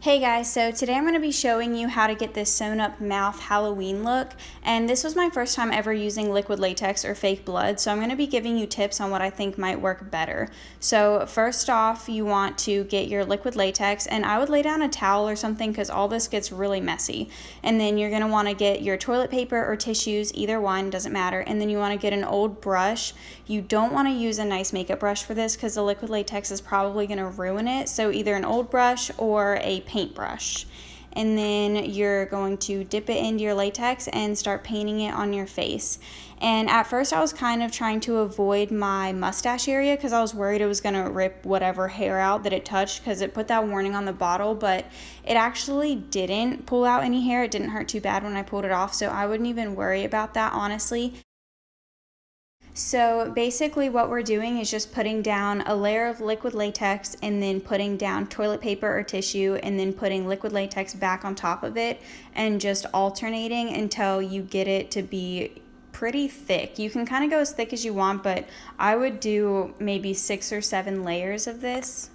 Hey guys, so today I'm going to be showing you how to get this sewn up mouth Halloween look, and this was my first time ever using liquid latex or fake blood, so I'm going to be giving you tips on what I think might work better. So first off, you want to get your liquid latex, and I would lay down a towel or something because all this gets really messy. And then you're going to want to get your toilet paper or tissues, either one, doesn't matter, and then you want to get an old brush. You don't want to use a nice makeup brush for this because the liquid latex is probably going to ruin it, so either an old brush or a paintbrush. And then you're going to dip it into your latex and start painting it on your face. And at first I was kind of trying to avoid my mustache area because I was worried it was going to rip whatever hair out that it touched because it put that warning on the bottle, but it actually didn't pull out any hair. It didn't hurt too bad when I pulled it off, so I wouldn't even worry about that, honestly. So basically what we're doing is just putting down a layer of liquid latex and then putting down toilet paper or tissue and then putting liquid latex back on top of it and just alternating until you get it to be pretty thick. You can kind of go as thick as you want, but I would do maybe 6 or 7 layers of this.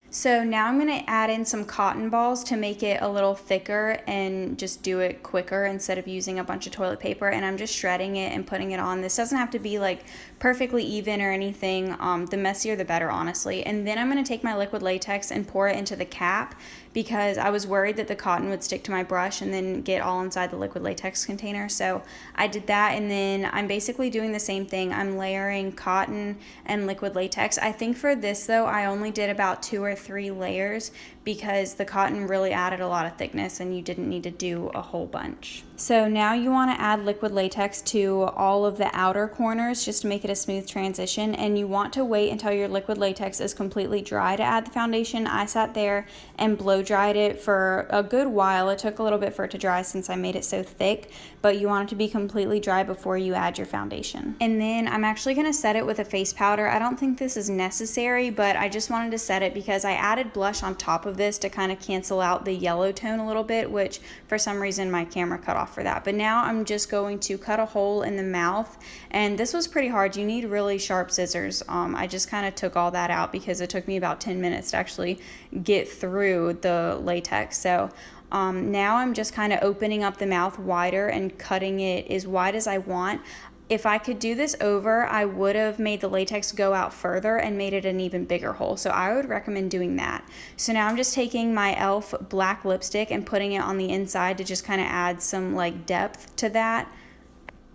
So now I'm going to add in some cotton balls to make it a little thicker and just do it quicker instead of using a bunch of toilet paper, and I'm just shredding it and putting it on. This doesn't have to be like perfectly even or anything. The messier the better, honestly. And then I'm going to take my liquid latex and pour it into the cap because I was worried that the cotton would stick to my brush and then get all inside the liquid latex container. So I did that, and then I'm basically doing the same thing. I'm layering cotton and liquid latex. I think for this though, I only did about 2 or 3 layers because the cotton really added a lot of thickness and you didn't need to do a whole bunch. So now you want to add liquid latex to all of the outer corners just to make it a smooth transition, and you want to wait until your liquid latex is completely dry to add the foundation. I sat there and blow dried it for a good while. It took a little bit for it to dry since I made it so thick, but you want it to be completely dry before you add your foundation. And then I'm actually going to set it with a face powder. I don't think this is necessary, but I just wanted to set it because I added blush on top of this to kind of cancel out the yellow tone a little bit, which for some reason my camera cut off for that. But now I'm just going to cut a hole in the mouth, and this was pretty hard. You need really sharp scissors. I just kind of took all that out because it took me about 10 minutes to actually get through the latex. So now I'm just kind of opening up the mouth wider and cutting it as wide as I want. If I could do this over, I would have made the latex go out further and made it an even bigger hole. So I would recommend doing that. So now I'm just taking my e.l.f. black lipstick and putting it on the inside to just kind of add some like depth to that.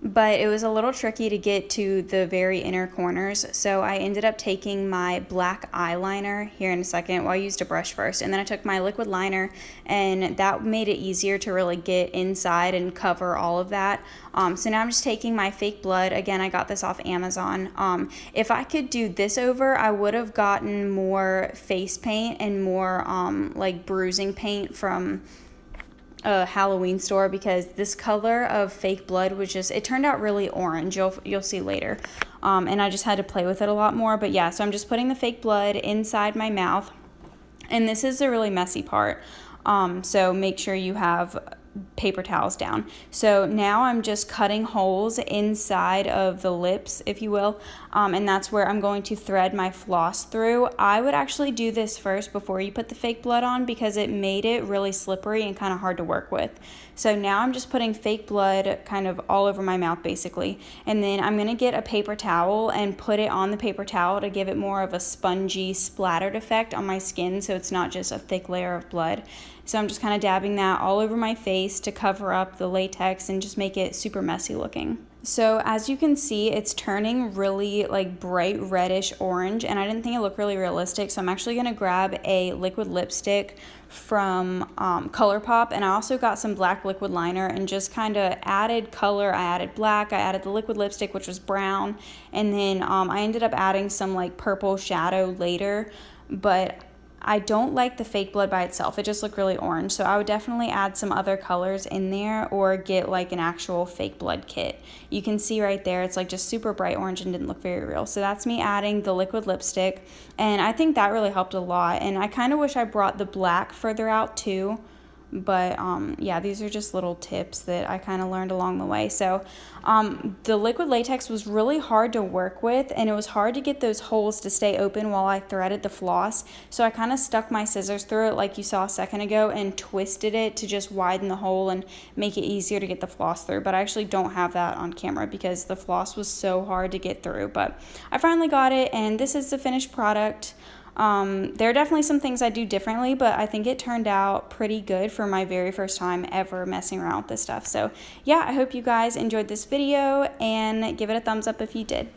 But it was a little tricky to get to the very inner corners, so I ended up taking my black eyeliner here in a second. Well, I used a brush first, and then I took my liquid liner, and that made it easier to really get inside and cover all of that. So now I'm just taking my fake blood. Again, I got this off Amazon. If I could do this over, I would have gotten more face paint and more like bruising paint from a Halloween store, because this color of fake blood was just, it turned out really orange. You'll see later. And I just had to play with it a lot more. But yeah, so I'm just putting the fake blood inside my mouth, and this is the really messy part. So make sure you have paper towels down. So now I'm just cutting holes inside of the lips, if you will, and that's where I'm going to thread my floss through. I would actually do this first before you put the fake blood on because it made it really slippery and kind of hard to work with. So now I'm just putting fake blood kind of all over my mouth basically, and then I'm going to get a paper towel and put it on the paper towel to give it more of a spongy splattered effect on my skin, so it's not just a thick layer of blood. So I'm just kind of dabbing that all over my face to cover up the latex and just make it super messy looking. So as you can see, it's turning really like bright reddish orange, and I didn't think it looked really realistic, so I'm actually going to grab a liquid lipstick from ColourPop, and I also got some black liquid liner and just kind of added color. I added black, I added the liquid lipstick, which was brown, and then I ended up adding some like purple shadow later, but I don't like the fake blood by itself. It just looked really orange. So I would definitely add some other colors in there or get like an actual fake blood kit. You can see right there, it's like just super bright orange and didn't look very real. So that's me adding the liquid lipstick. And I think that really helped a lot. And I kind of wish I brought the black further out too. But yeah, these are just little tips that I kind of learned along the way. So the liquid latex was really hard to work with, and it was hard to get those holes to stay open while I threaded the floss. So I kind of stuck my scissors through it like you saw a second ago and twisted it to just widen the hole and make it easier to get the floss through. But I actually don't have that on camera because the floss was so hard to get through. But I finally got it, and this is the finished product. There are definitely some things I do differently, but I think it turned out pretty good for my very first time ever messing around with this stuff. So yeah, I hope you guys enjoyed this video, and give it a thumbs up if you did.